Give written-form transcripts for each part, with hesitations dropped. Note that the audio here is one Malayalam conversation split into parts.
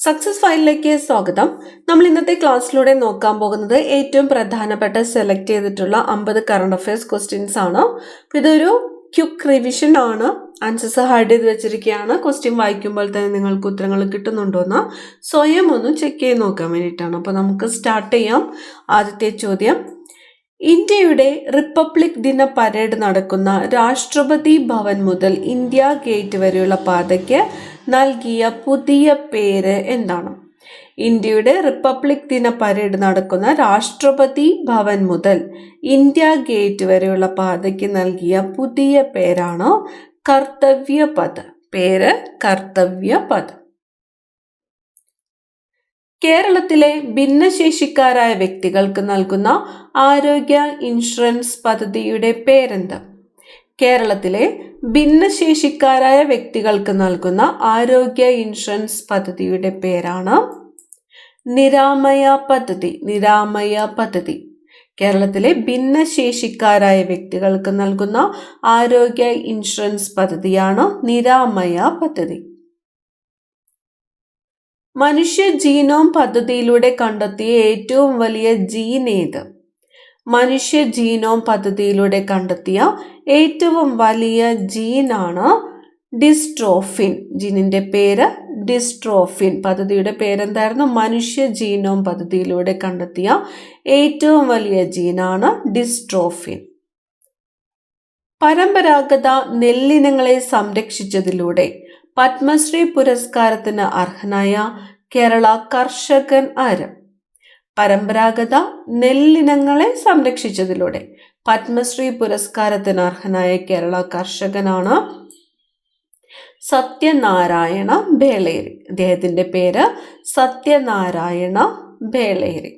സക്സസ് ഫയലിലേക്ക് സ്വാഗതം. നമ്മൾ ഇന്നത്തെ ക്ലാസ്സിലൂടെ നോക്കാൻ പോകുന്നത് ഏറ്റവും പ്രധാനപ്പെട്ട സെലക്ട് ചെയ്തിട്ടുള്ള 50 കറണ്ട് അഫയേഴ്സ് ക്വസ്റ്റ്യൻസ് ആണ്. ഇതൊരു ക്വിക്ക് റിവിഷൻ ആണ്. ആൻസേഴ്സ് ഹൈഡ് ചെയ്ത് വെച്ചിരിക്കുകയാണ്. ക്വസ്റ്റ്യൻ വായിക്കുമ്പോൾ തന്നെ നിങ്ങൾക്ക് ഉത്തരങ്ങൾ കിട്ടുന്നുണ്ടോയെന്ന് സ്വയം ഒന്ന് ചെക്ക് ചെയ്ത് നോക്കാൻ വേണ്ടിയിട്ടാണ്. അപ്പോൾ നമുക്ക് സ്റ്റാർട്ട് ചെയ്യാം. ആദ്യത്തെ ചോദ്യം, ഇന്ത്യയുടെ റിപ്പബ്ലിക് ദിന പരേഡ് നടക്കുന്ന രാഷ്ട്രപതി ഭവൻ മുതൽ ഇന്ത്യ ഗേറ്റ് വരെയുള്ള പാതയ്ക്ക് നൽകിയ പുതിയ പേര് എന്താണ്? ഇന്ത്യയുടെ റിപ്പബ്ലിക് ദിന പരേഡ് നടക്കുന്ന രാഷ്ട്രപതി ഭവൻ മുതൽ ഇന്ത്യ ഗേറ്റ് വരെയുള്ള പാതയ്ക്ക് നൽകിയ പുതിയ പേരാണ് കർത്തവ്യ പഥ്. പേര് കർത്തവ്യ പഥ്. കേരളത്തിലെ ഭിന്നശേഷിക്കാരായ വ്യക്തികൾക്ക് നൽകുന്ന ആരോഗ്യ ഇൻഷുറൻസ് പദ്ധതിയുടെ പേരെന്ത്? കേരളത്തിലെ ഭിന്നശേഷിക്കാരായ വ്യക്തികൾക്ക് നൽകുന്ന ആരോഗ്യ ഇൻഷുറൻസ് പദ്ധതിയുടെ പേരാണ് നിരാമയ പദ്ധതി. നിരാമയ പദ്ധതി. കേരളത്തിലെ ഭിന്നശേഷിക്കാരായ വ്യക്തികൾക്ക് നൽകുന്ന ആരോഗ്യ ഇൻഷുറൻസ് പദ്ധതിയാണ് നിരാമയ പദ്ധതി. മനുഷ്യ ജീനോം പദ്ധതിയിലൂടെ കണ്ടെത്തിയ ഏറ്റവും വലിയ ജീൻ ഏത്? മനുഷ്യ ജീനോം പദ്ധതിയിലൂടെ കണ്ടെത്തിയ ഏറ്റവും വലിയ ജീനാണ് ഡിസ്ട്രോഫിൻ. ജീനിന്റെ പേര് ഡിസ്ട്രോഫിൻ. പദ്ധതിയുടെ പേരെന്തായിരുന്നു? മനുഷ്യ ജീനോം പദ്ധതിയിലൂടെ കണ്ടെത്തിയ ഏറ്റവും വലിയ ജീനാണ് ഡിസ്ട്രോഫിൻ. പരമ്പരാഗത നെല്ലിനങ്ങളെ സംരക്ഷിച്ചതിലൂടെ പത്മശ്രീ പുരസ്കാരത്തിന് അർഹനായ കേരള കർഷകൻ ആര്? പരമ്പരാഗത നെല്ലിനങ്ങളെ സംരക്ഷിച്ചതിലൂടെ പത്മശ്രീ പുരസ്കാരത്തിന് അർഹനായ കേരള കർഷകനാണ് സത്യനാരായണ ബേളേരി. അദ്ദേഹത്തിന്റെ പേര് സത്യനാരായണ ബേളേരി.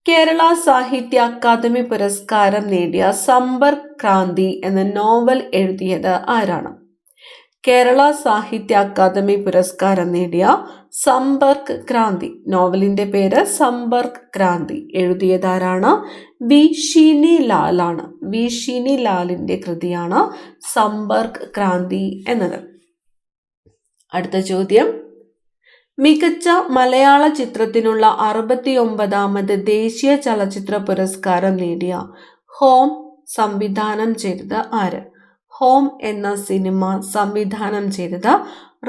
കേരള സാഹിത്യ അക്കാദമി പുരസ്കാരം നേടിയ സമ്പർക്ക് ക്രാന്തി എന്ന നോവൽ എഴുതിയത് ആരാണ്? കേരള സാഹിത്യ അക്കാദമി പുരസ്കാരം നേടിയ സമ്പർക്ക് ക്രാന്തി, നോവലിന്റെ പേര് സമ്പർക്ക് ക്രാന്തി, എഴുതിയതാരാണ്? വി ഷിനി ലാലാണ്. വി ഷിനി ലാലിന്റെ കൃതിയാണ് സമ്പർക്ക് ക്രാന്തി എന്നത്. അടുത്ത ചോദ്യം, മികച്ച മലയാള ചിത്രത്തിനുള്ള 69ാമത് ദേശീയ ചലച്ചിത്ര പുരസ്കാരം നേടിയ ഹോം സംവിധാനം ചെയ്തത് ആര്? ഹോം എന്ന സിനിമ സംവിധാനം ചെയ്തത്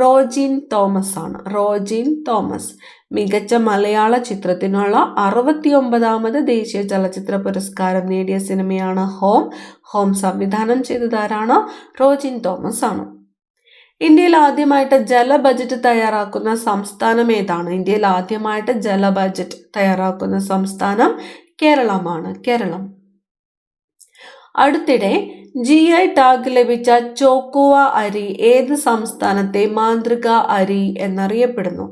റോജിൻ തോമസ് ആണ്. റോജിൻ തോമസ്. മികച്ച മലയാള ചിത്രത്തിനുള്ള 69ാമത് ദേശീയ ചലച്ചിത്ര പുരസ്കാരം നേടിയ സിനിമയാണ് ഹോം. ഹോം സംവിധാനം ചെയ്തതാരാണ്? റോജിൻ തോമസ് ആണ്. ഇന്ത്യയിൽ ആദ്യമായിട്ട് ജല ബജറ്റ് തയ്യാറാക്കുന്ന സംസ്ഥാനം ഏതാണ്? ഇന്ത്യയിൽ ആദ്യമായിട്ട് ജല ബജറ്റ് തയ്യാറാക്കുന്ന സംസ്ഥാനം കേരളമാണ്. കേരളം. അടുത്തിടെ GI ടാഗ് ലഭിച്ച ചോക്കുവ അരി ഏത് സംസ്ഥാനത്തെ മാതൃക അരി എന്നറിയപ്പെടുന്നു?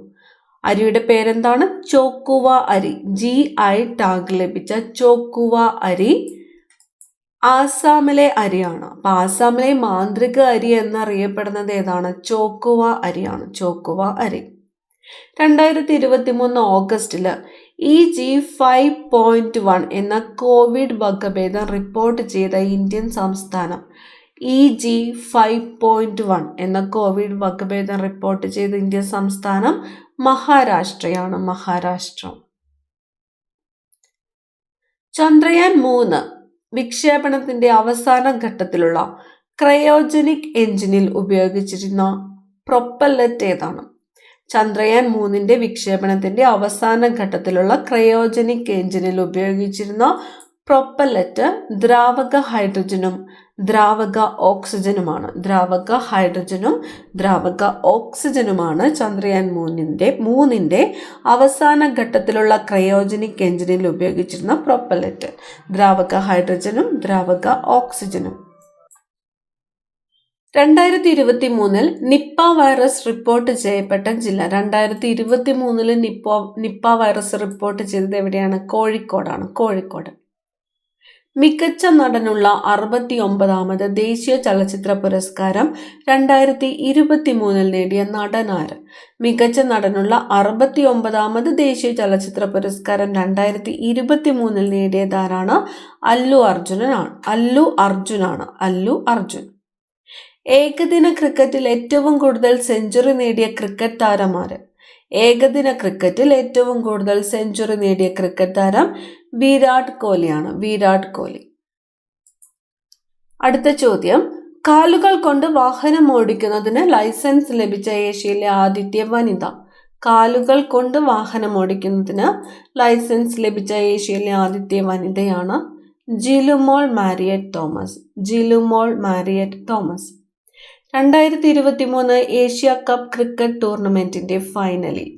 അരിയുടെ പേരെന്താണ്? ചോക്കുവ അരി. GI ടാഗ് ലഭിച്ച ചോക്കുവ അരി ആസാമിലെ അരിയാണ്. അപ്പൊ ആസാമിലെ മാതൃക അരി എന്നറിയപ്പെടുന്നത് ഏതാണ്? ചോക്കുവ അരിയാണ്. ചോക്കുവ അരി. 2023 ഓഗസ്റ്റില് EG5.1 എന്ന കോവിഡ് വകഭേദം റിപ്പോർട്ട് ചെയ്ത ഇന്ത്യൻ സംസ്ഥാനം. EG5.1 എന്ന കോവിഡ് വകഭേദം റിപ്പോർട്ട് ചെയ്ത ഇന്ത്യൻ സംസ്ഥാനം മഹാരാഷ്ട്രയാണ്. മഹാരാഷ്ട്ര. ചന്ദ്രയാൻ 3 വിക്ഷേപണത്തിന്റെ അവസാന ഘട്ടത്തിലുള്ള ക്രയോജനിക് എഞ്ചിനിൽ ഉപയോഗിച്ചിരുന്ന പ്രൊപ്പല്ലറ്റ് ഏതാണ്? ചന്ദ്രയാൻ 3 വിക്ഷേപണത്തിന്റെ അവസാന ഘട്ടത്തിലുള്ള ക്രയോജനിക് എഞ്ചിനിൽ ഉപയോഗിച്ചിരുന്ന പ്രൊപ്പല്ലറ്റ് ദ്രാവക ഹൈഡ്രജനും ദ്രാവക ഓക്സിജനുമാണ്. ദ്രാവക ഹൈഡ്രജനും ദ്രാവക ഓക്സിജനുമാണ് ചന്ദ്രയാൻ 3 അവസാന ഘട്ടത്തിലുള്ള ക്രയോജനിക് എഞ്ചിനിൽ ഉപയോഗിച്ചിരുന്ന പ്രൊപ്പല്ലറ്റ്. ദ്രാവക ഹൈഡ്രജനും ദ്രാവക ഓക്സിജനും. 2023 നിപ്പ വൈറസ് റിപ്പോർട്ട് ചെയ്യപ്പെട്ട ജില്ല. 2023 നിപ്പ വൈറസ് റിപ്പോർട്ട് ചെയ്തത് എവിടെയാണ്? കോഴിക്കോടാണ്. കോഴിക്കോട്. മികച്ച നടനുള്ള 69ാമത് ദേശീയ ചലച്ചിത്ര പുരസ്കാരം 2023 നേടിയ നടനാര്? മികച്ച നടനുള്ള 69ാമത് ദേശീയ ചലച്ചിത്ര പുരസ്കാരം 2023 നേടിയതാരാണ്? അല്ലു അർജുനാണ്. അല്ലു അർജുൻ. ഏകദിന ക്രിക്കറ്റിൽ ഏറ്റവും കൂടുതൽ സെഞ്ചുറി നേടിയ ക്രിക്കറ്റ് താരമാര്? ഏകദിന ക്രിക്കറ്റിൽ ഏറ്റവും കൂടുതൽ സെഞ്ചുറി നേടിയ ക്രിക്കറ്റ് താരം വിരാട് കോഹ്ലിയാണ്. വിരാട് കോഹ്ലി. അടുത്ത ചോദ്യം, കാലുകൾ കൊണ്ട് വാഹനം ഓടിക്കുന്നതിന് ലൈസൻസ് ലഭിച്ച ഏഷ്യയിലെ ആദ്യത്തെ വനിത. കാലുകൾ കൊണ്ട് വാഹനം ഓടിക്കുന്നതിന് ലൈസൻസ് ലഭിച്ച ഏഷ്യയിലെ ആദ്യത്തെ വനിതയാണ് Jilumol Mariet Thomas. Jilumol Mariet Thomas. 2023 Asia cup cricket ടൂർണമെന്റിന്റെ ഫൈനലിൽ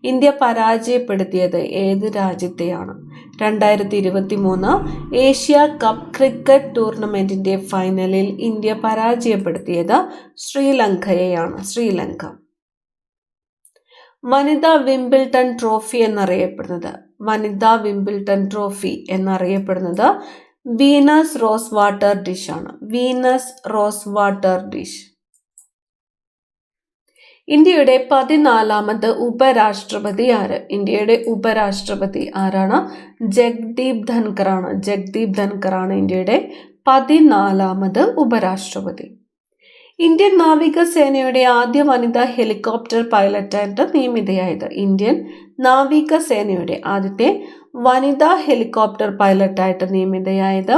ഇന്ത്യ പരാജയപ്പെടുത്തിയത് ഏത് രാജ്യത്തെയാണ്? 2023 ഏഷ്യ കപ്പ് ക്രിക്കറ്റ് ടൂർണമെന്റിന്റെ ഫൈനലിൽ ഇന്ത്യ പരാജയപ്പെടുത്തിയത് ശ്രീലങ്കയെയാണ്. ശ്രീലങ്ക. വനിതാ വിംബിൾട്ടൺ ട്രോഫി എന്നറിയപ്പെടുന്നത്. വനിതാ വിംബിൾട്ടൺ ട്രോഫി എന്നറിയപ്പെടുന്നത് വീനസ് റോസ് വാട്ടർ ഡിഷ് ആണ്. Venus rose water dish. ഇന്ത്യയുടെ 14ാമത് ഉപരാഷ്ട്രപതി ആര്? ഇന്ത്യയുടെ ഉപരാഷ്ട്രപതി ആരാണ്? ജഗ്ദീപ് ധൻഖർ ആണ്. ജഗ്ദീപ് ധൻഖർ ആണ് ഇന്ത്യയുടെ 14ാമത് ഉപരാഷ്ട്രപതി. ഇന്ത്യൻ നാവികസേനയുടെ ആദ്യ വനിതാ ഹെലികോപ്റ്റർ പൈലറ്റായിട്ട് നിയമിതയായത്. ഇന്ത്യൻ നാവികസേനയുടെ ആദ്യത്തെ വനിതാ ഹെലികോപ്റ്റർ പൈലറ്റായിട്ട് നിയമിതയായത്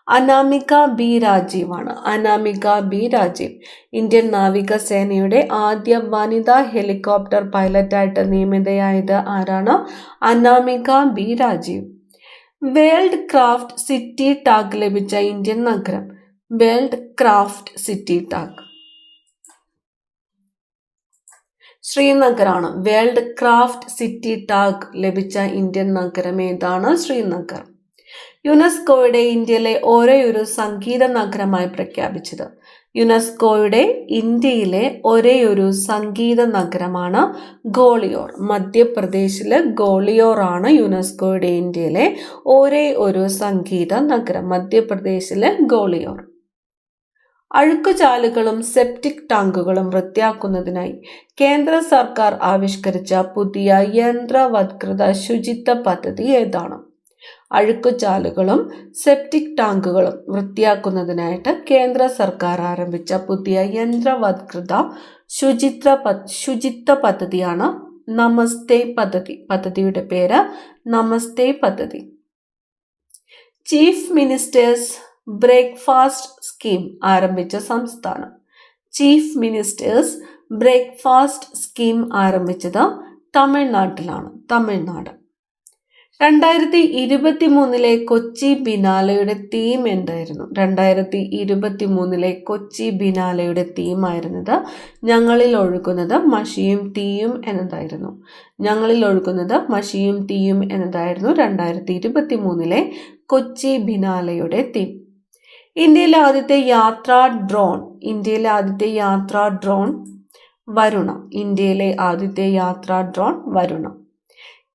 അനാമിക ബി രാജീവ് ആണ്. അനാമിക ബി രാജീവ്. ഇന്ത്യൻ നാവികസേനയുടെ ആദ്യ വനിതാ ഹെലികോപ്റ്റർ പൈലറ്റായിട്ട് നിയമിതയായത് ആരാണ്? Anamika B Rajeev. World craft city tag ലഭിച്ച ഇന്ത്യൻ നഗരം. വേൾഡ് ക്രാഫ്റ്റ് സിറ്റി ടാഗ് ശ്രീനഗറാണ്. വേൾഡ് ക്രാഫ്റ്റ് സിറ്റി ടാഗ് ലഭിച്ച ഇന്ത്യൻ നഗരം ഏതാണ്? ശ്രീനഗർ. യുനെസ്കോയുടെ ഇന്ത്യയിലെ ഒരേയൊരു സംഗീത നഗരമായി പ്രഖ്യാപിച്ചത്. യുനെസ്കോയുടെ ഇന്ത്യയിലെ ഒരേയൊരു സംഗീത നഗരമാണ് ഗോളിയോർ. മധ്യപ്രദേശിലെ ഗോളിയോർ ആണ് യുനെസ്കോയുടെ ഇന്ത്യയിലെ ഒരേ ഒരു സംഗീത നഗരം. മധ്യപ്രദേശിലെ ഗോളിയോർ. അഴുക്കുചാലുകളും സെപ്റ്റിക് ടാങ്കുകളും വൃത്തിയാക്കുന്നതിനായി കേന്ദ്ര സർക്കാർ ആവിഷ്കരിച്ച പുതിയ യന്ത്രവത്കൃത ശുചിത്വ പദ്ധതി ഏതാണ്? അഴുക്കുചാലുകളും സെപ്റ്റിക് ടാങ്കുകളും വൃത്തിയാക്കുന്നതിനായിട്ട് കേന്ദ്ര സർക്കാർ ആരംഭിച്ച പുതിയ യന്ത്രവത്കൃത ശുചിത്വ പദ്ധതിയാണ് നമസ്തേ പദ്ധതി. പദ്ധതിയുടെ പേര് നമസ്തേ പദ്ധതി. ചീഫ് മിനിസ്റ്റേഴ്സ് ബ്രേക്ക്ഫാസ്റ്റ് സ്കീം ആരംഭിച്ച സംസ്ഥാനം. ചീഫ് മിനിസ്റ്റേഴ്സ് ബ്രേക്ക്ഫാസ്റ്റ് സ്കീം ആരംഭിച്ചത് തമിഴ്നാട്ടിലാണ്. തമിഴ്നാട്. 2023 കൊച്ചി ബിനാലയുടെ തീം എന്തായിരുന്നു? 2023 കൊച്ചി ബിനാലയുടെ തീം ആയിരുന്നത് ഞങ്ങളിൽ ഒഴുകുന്നത് മഷിയും തീയും എന്നതായിരുന്നു. ഞങ്ങളിൽ ഒഴുകുന്നത് മഷിയും തീയും എന്നതായിരുന്നു 2023 കൊച്ചി ബിനാലയുടെ തീം. ഇന്ത്യയിലെ ആദ്യത്തെ യാത്രാ ഡ്രോൺ. ഇന്ത്യയിലെ ആദ്യത്തെ യാത്രാ ഡ്രോൺ വരുണ. ഇന്ത്യയിലെ ആദ്യത്തെ യാത്രാ ഡ്രോൺ വരുണ.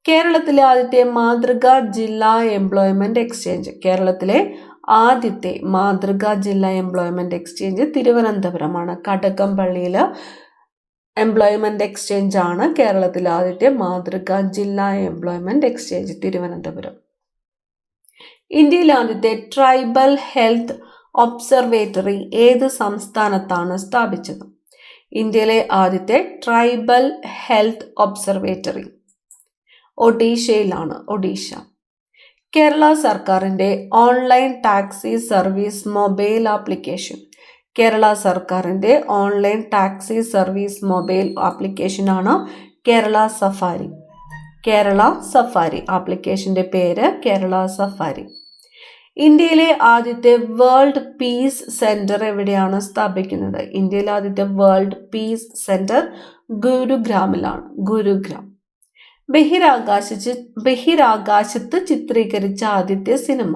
കേരളത്തിലെ ആദ്യത്തെ മാതൃകാ ജില്ലാ എംപ്ലോയ്മെന്റ് എക്സ്ചേഞ്ച്. കേരളത്തിലെ ആദ്യത്തെ മാതൃകാ ജില്ലാ എംപ്ലോയ്മെന്റ് എക്സ്ചേഞ്ച് തിരുവനന്തപുരമാണ്. കടകംപള്ളിയിൽ എംപ്ലോയ്മെന്റ് എക്സ്ചേഞ്ച് ആണ് കേരളത്തിലെ ആദ്യത്തെ മാതൃകാ ജില്ലാ എംപ്ലോയ്മെന്റ് എക്സ്ചേഞ്ച്, തിരുവനന്തപുരം. ഇന്ത്യയിലെ ആദ്യത്തെ ട്രൈബൽ ഹെൽത്ത് ഒബ്സർവേറ്ററി ഏത് സംസ്ഥാനത്താണ് സ്ഥാപിച്ചത്? ഇന്ത്യയിലെ ആദ്യത്തെ ട്രൈബൽ ഹെൽത്ത് ഒബ്സർവേറ്ററി ഒഡീഷയിലാണ്. ഒഡീഷ. കേരള സർക്കാരിൻ്റെ online taxi service mobile application. Kerala സർക്കാരിൻ്റെ ഓൺലൈൻ ടാക്സി സർവീസ് മൊബൈൽ ആപ്ലിക്കേഷനാണ് കേരള സഫാരി. കേരള സഫാരി. ആപ്ലിക്കേഷൻ്റെ പേര് കേരള സഫാരി. ഇന്ത്യയിലെ ആദ്യത്തെ വേൾഡ് പീസ് സെന്റർ എവിടെയാണ് സ്ഥാപിക്കുന്നത്? ഇന്ത്യയിലെ ആദ്യത്തെ വേൾഡ് പീസ് സെന്റർ ഗുരുഗ്രാമിലാണ്. ഗുരുഗ്രാം. ബഹിരാകാശത്ത് ചിത്രീകരിച്ച ആദ്യത്തെ സിനിമ.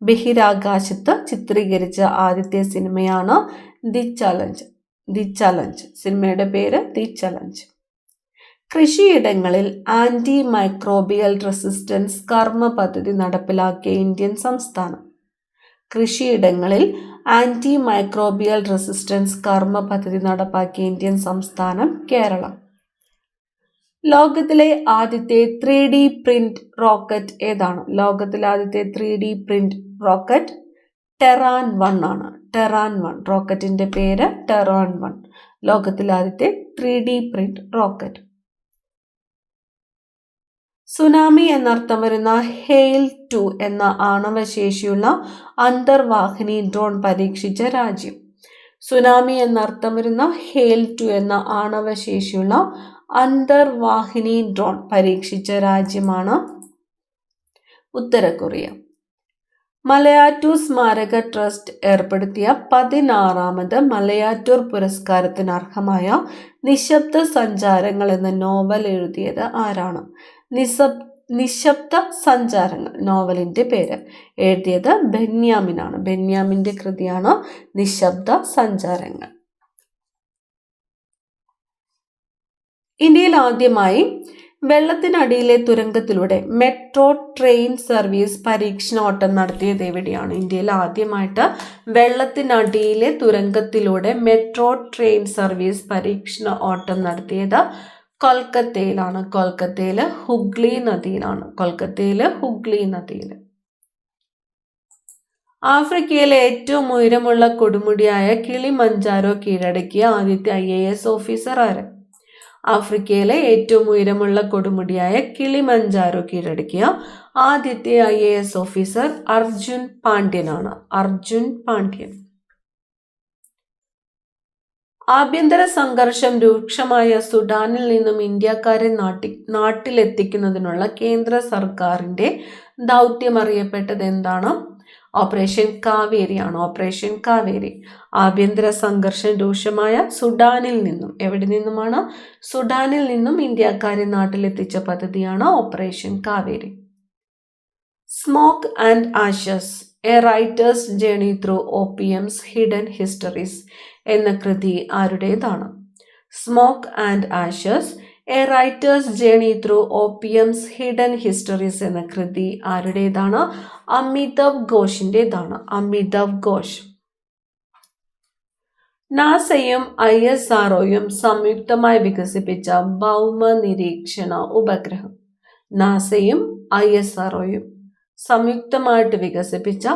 ബഹിരാകാശത്ത് ചിത്രീകരിച്ച ആദ്യത്തെ സിനിമയാണ് ദി ചലഞ്ച്. The challenge. സിനിമയുടെ പേര് ദി ചലഞ്ച്. കൃഷിയിടങ്ങളിൽ ആന്റി മൈക്രോബിയൽ റെസിസ്റ്റൻസ് കർമ്മ പദ്ധതി നടപ്പിലാക്കിയ ഇന്ത്യൻ സംസ്ഥാനം. കൃഷിയിടങ്ങളിൽ ആന്റി മൈക്രോബിയൽ റെസിസ്റ്റൻസ് കർമ്മ പദ്ധതി നടപ്പാക്കിയ ഇന്ത്യൻ സംസ്ഥാനം കേരളം. ലോകത്തിലെ ആദ്യത്തെ 3D പ്രിന്റ് റോക്കറ്റ് ഏതാണ്? ലോകത്തിലെ ആദ്യത്തെ 3D പ്രിന്റ് റോക്കറ്റ് ടെറാൻ 1 ആണ്. ടെറാൻ 1. റോക്കറ്റിന്റെ പേര് ടെറാൻ 1. ലോകത്തിലെ ആദ്യത്തെ 3D പ്രിന്റ് റോക്കറ്റ്. സുനാമി എന്നർത്ഥം വരുന്ന ഹെയിൽ 2 എന്ന ആണവശേഷിയുള്ള അന്തർവാഹിനി ഡ്രോൺ പരീക്ഷിച്ച രാജ്യം. സുനാമി എന്നർത്ഥം വരുന്ന ഹെയിൽ 2 എന്ന ആണവശേഷിയുള്ള അന്തർവാഹിനി ഡ്രോൺ പരീക്ഷിച്ച രാജ്യമാണ് ഉത്തര കൊറിയ. മലയാറ്റൂർ സ്മാരക ട്രസ്റ്റ് ഏർപ്പെടുത്തിയ 16ാമത് മലയാറ്റൂർ പുരസ്കാരത്തിന് അർഹമായ നിശബ്ദ സഞ്ചാരങ്ങൾ എന്ന നോവൽ എഴുതിയത് ആരാണ്? നിശബ്ദ സഞ്ചാരങ്ങൾ നോവലിന്റെ പേര്. എഴുതിയത് ബെന്യാമിനാണ്. ബെന്യാമിന്റെ കൃതിയാണ് നിശബ്ദ സഞ്ചാരങ്ങൾ. ഇന്ത്യയിൽ ആദ്യമായി വെള്ളത്തിനടിയിലെ തുരങ്കത്തിലൂടെ മെട്രോ ട്രെയിൻ സർവീസ് പരീക്ഷണോട്ടം നടത്തിയത് എവിടെയാണ്? ഇന്ത്യയിൽ ആദ്യമായിട്ട് വെള്ളത്തിനടിയിലെ തുരങ്കത്തിലൂടെ മെട്രോ ട്രെയിൻ സർവീസ് പരീക്ഷണ ഓട്ടം നടത്തിയത് കൊൽക്കത്തയിലാണ്. കൊൽക്കത്തയിലെ ഹുഗ്ലി നദിയിലാണ്. കൊൽക്കത്തയിലെ ഹുഗ്ലി നദിയിൽ. ആഫ്രിക്കയിലെ ഏറ്റവും ഉയരമുള്ള കൊടുമുടിയായ കിളിമഞ്ചാരോ കീഴടക്കിയ ആദ്യത്തെ IAS ഓഫീസർ ആര്? ആഫ്രിക്കയിലെ ഏറ്റവും ഉയരമുള്ള കൊടുമുടിയായ കിളിമഞ്ചാരോ കീഴടക്കിയ ആദ്യത്തെ IAS ഓഫീസർ അർജുൻ പാണ്ഡ്യനാണ്. അർജുൻ പാണ്ഡ്യൻ. ആഭ്യന്തര സംഘർഷം രൂക്ഷമായ സുഡാനിൽ നിന്നും ഇന്ത്യക്കാരെ നാട്ടിലെത്തിക്കുന്നതിനുള്ള കേന്ദ്ര സർക്കാരിന്റെ ദൗത്യം അറിയപ്പെട്ടത് എന്താണ്? ഓപ്പറേഷൻ കാവേരിയാണ്. ഓപ്പറേഷൻ കാവേരി. ആഭ്യന്തര സംഘർഷം രൂക്ഷമായ സുഡാനിൽ നിന്നും, എവിടെ നിന്നുമാണ്? സുഡാനിൽ നിന്നും ഇന്ത്യക്കാരെ നാട്ടിലെത്തിച്ച പദ്ധതിയാണ് operation Kaveri. Smoke and Ashes, A writers journey through OPM's hidden histories എന്ന കൃതി ആരുടേതാണ്? Smoke and Ashes, A writers journey through OPM's hidden histories എന്ന കൃതി ആരുടേതാണ്? അമിതാവ് ഘോഷിൻ്റെതാണ്. അമിതാവ് ഘോഷ്. നാസയും ISROയും സംയുക്തമായി വികസിപ്പിച്ച ഭൗമ നിരീക്ഷണ ഉപഗ്രഹം. നാസയും ISROയും സംയുക്തമായിട്ട് വികസിപ്പിച്ച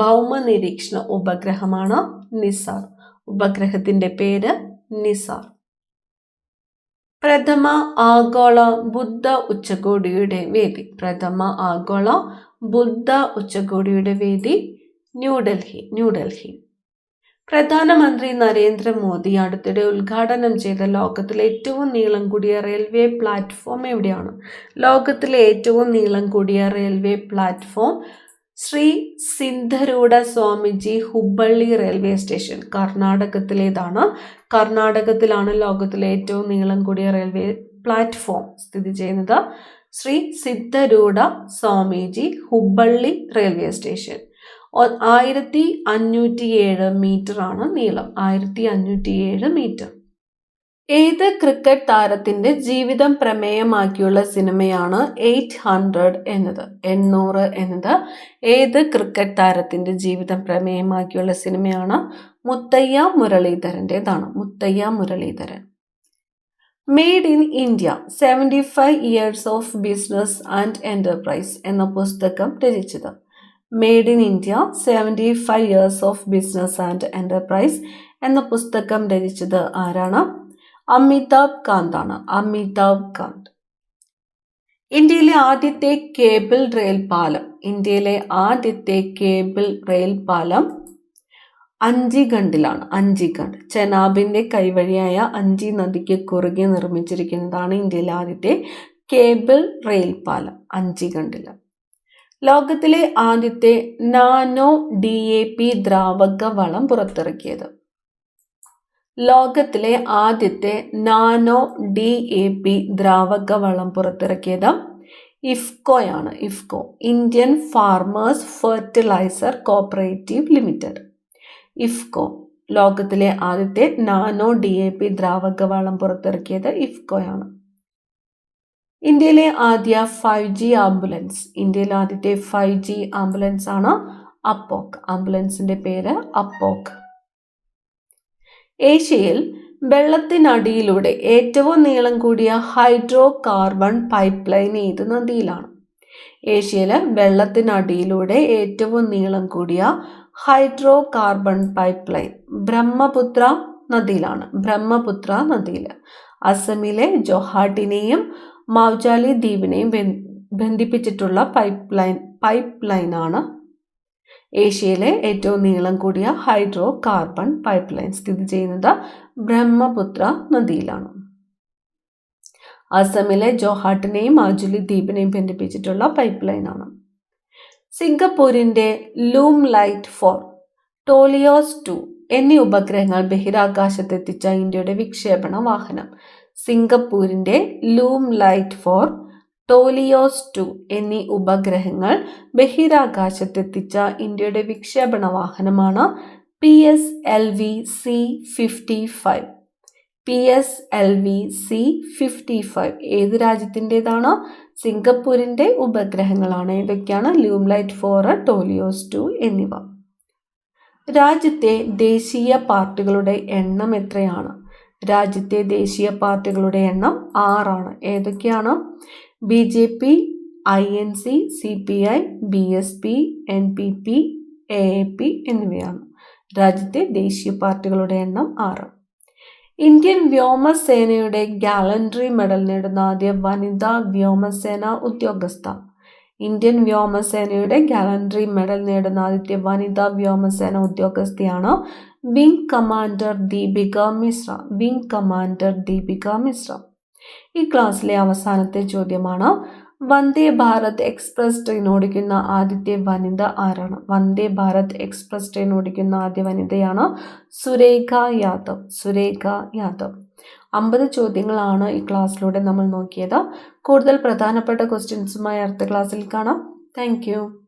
ഭൗമ നിരീക്ഷണ ഉപഗ്രഹമാണ് നിസാർ. ഉപഗ്രഹത്തിന്റെ പേര് നിസാർ. പ്രഥമ ആഗോള ബുദ്ധ ഉച്ചകോടിയുടെ വേദി. പ്രഥമ ആഗോള ബുദ്ധ ഉച്ചകോടിയുടെ വേദി ന്യൂഡൽഹി. ന്യൂഡൽഹി. പ്രധാനമന്ത്രി നരേന്ദ്രമോദി അടുത്തിടെ ഉദ്ഘാടനം ചെയ്ത ലോകത്തിലെ ഏറ്റവും നീളം കൂടിയ റെയിൽവേ പ്ലാറ്റ്ഫോം എവിടെയാണ്? ലോകത്തിലെ ഏറ്റവും നീളം കൂടിയ railway platform Shri Siddharudha Swamiji Hubballi railway station. കർണാടകത്തിലേതാണ്. കർണാടകത്തിലാണ് ലോകത്തിലെ ഏറ്റവും നീളം കൂടിയ റെയിൽവേ പ്ലാറ്റ്ഫോം സ്ഥിതി ചെയ്യുന്നത്. Shri Siddharudha Swamiji Hubballi railway station. 1507 metre ആണ് നീളം. 1507 മീറ്റർ. ഏത് ക്രിക്കറ്റ് താരത്തിന്റെ ജീവിതം പ്രമേയമാക്കിയുള്ള സിനിമയാണ് 800 എന്നത്? 800 എന്നത് ഏത് ക്രിക്കറ്റ് താരത്തിന്റെ ജീവിതം പ്രമേയമാക്കിയുള്ള സിനിമയാണ്? മുത്തയ്യ മുരളീധരൻ്റെതാണ്. Muttiah Muralitharan. Made in India 75 years of business and enterprise എന്ന പുസ്തകം രചിച്ചത്? Made in India 75 years of business and enterprise എന്ന പുസ്തകം രചിച്ചത് ആരാണ്? അമിതാഭ് കാന്ത് ആണ്. അമിതാഭ് കാന്ത്. ഇന്ത്യയിലെ ആദ്യത്തെ കേബിൾ റെയിൽ പാലം. ഇന്ത്യയിലെ ആദ്യത്തെ കേബിൾ റെയിൽ പാലം അഞ്ചിഗണ്ടിലാണ്. അഞ്ചിഗണ്ട്. ചെനാബിന്റെ കൈവഴിയായ അഞ്ചി നദിക്ക് കുറുകെ നിർമ്മിച്ചിരിക്കുന്നതാണ് ഇന്ത്യയിലെ ആദ്യത്തെ കേബിൾ റെയിൽ പാലം, അഞ്ചിഗണ്ടിൽ. ലോകത്തിലെ ആദ്യത്തെ നാനോ DAP ദ്രാവക വളം പുറത്തിറക്കിയത്? ലോകത്തിലെ ആദ്യത്തെ നാനോ DAP ദ്രാവക വളം പുറത്തിറക്കിയത് ഇഫ്കോയാണ്. IFFCO, Indian farmers fertiliser cooperative limited. IFFCO. ലോകത്തിലെ ആദ്യത്തെ നാനോ DAP ദ്രാവക വളം പുറത്തിറക്കിയത് ഇഫ്കോയാണ്. ഇന്ത്യയിലെ ആദ്യ 5G ആംബുലൻസ്. ഇന്ത്യയിലെ ആദ്യത്തെ 5G ആംബുലൻസ് ആണ് അപ്പോക്. ആംബുലൻസിന്റെ പേര് അപ്പോക്. ഏഷ്യയിൽ വെള്ളത്തിനടിയിലൂടെ ഏറ്റവും നീളം കൂടിയ ഹൈഡ്രോ കാർബൺ പൈപ്പ് ലൈൻ ഏത് നദിയിലാണ്? ഏഷ്യയിലെ വെള്ളത്തിനടിയിലൂടെ ഏറ്റവും നീളം കൂടിയ hydrocarbon pipeline Brahmaputra നദിയിലാണ്. ബ്രഹ്മപുത്ര നദിയിൽ. അസമിലെ ജോഹാട്ടിനെയും മൗജാലി ദ്വീപിനെയും ബന്ധിപ്പിച്ചിട്ടുള്ള പൈപ്പ് ലൈനാണ് ഏഷ്യയിലെ ഏറ്റവും നീളം കൂടിയ ഹൈഡ്രോ കാർബൺ പൈപ്പ് ലൈൻ സ്ഥിതി ചെയ്യുന്നത് ബ്രഹ്മപുത്ര നദിയിലാണ്. അസമിലെ ജോഹാട്ടിനെയും മാജുലി ദ്വീപിനെയും ബന്ധിപ്പിച്ചിട്ടുള്ള പൈപ്പ് ലൈനാണ്. സിംഗപ്പൂരിന്റെ ലൂം ലൈറ്റ് 4, ടോളിയോസ് 2 എന്നീ ഉപഗ്രഹങ്ങൾ ബഹിരാകാശത്തെത്തിച്ച ഇന്ത്യയുടെ വിക്ഷേപണ വാഹനം. സിംഗപ്പൂരിന്റെ ലൂം ലൈറ്റ് 4, ടോളിയോസ് 2 എന്നീ ഉപഗ്രഹങ്ങൾ ബഹിരാകാശത്തെത്തിച്ച ഇന്ത്യയുടെ വിക്ഷേപണ വാഹനമാണ് PSLV-C55. PSLV-C55 ഏത് രാജ്യത്തിൻ്റെതാണ്? സിംഗപ്പൂരിന്റെ ഉപഗ്രഹങ്ങളാണ്. ഏതൊക്കെയാണ്? ലൂം ലൈറ്റ് 4, ടോളിയോസ് 2 എന്നിവ. രാജ്യത്തെ ദേശീയ പാർട്ടികളുടെ എണ്ണം എത്രയാണ്? രാജ്യത്തെ ദേശീയ പാർട്ടികളുടെ എണ്ണം 6 ഏതൊക്കെയാണ്? BJP, INC, CPI, BSP, NPP, AAP എന്നിവയാണ് രാജ്യത്തെ ദേശീയ പാർട്ടികളുടെ എണ്ണം 6. ഇന്ത്യൻ വ്യോമസേനയുടെ ഗാലൻട്രി മെഡൽ നേടുന്ന ആദ്യ വനിതാ വ്യോമസേന ഉദ്യോഗസ്ഥ. ഇന്ത്യൻ വ്യോമസേനയുടെ ഗാലൻട്രി മെഡൽ നേടുന്ന ആദ്യത്തെ വനിതാ വ്യോമസേന ഉദ്യോഗസ്ഥയാണ് wing commander Deepika Mishra. Wing commander Deepika Mishra. ഈ ക്ലാസ്സിലെ അവസാനത്തെ ചോദ്യമാണ്, വന്ദേ ഭാരത് എക്സ്പ്രസ് ട്രെയിൻ ഓടിക്കുന്ന ആദ്യത്തെ വനിത ആരാണ്? വന്ദേ ഭാരത് എക്സ്പ്രസ് ട്രെയിൻ ഓടിക്കുന്ന ആദ്യ വനിതയാണ് സുരേഖ യാദവ്. സുരേഖ യാദവ്. 50 ചോദ്യങ്ങളാണ് ഈ ക്ലാസ്സിലൂടെ നമ്മൾ നോക്കിയത്. കൂടുതൽ പ്രധാനപ്പെട്ട ക്വസ്റ്റ്യൻസുമായി അടുത്ത ക്ലാസ്സിൽ കാണാം. Thank you.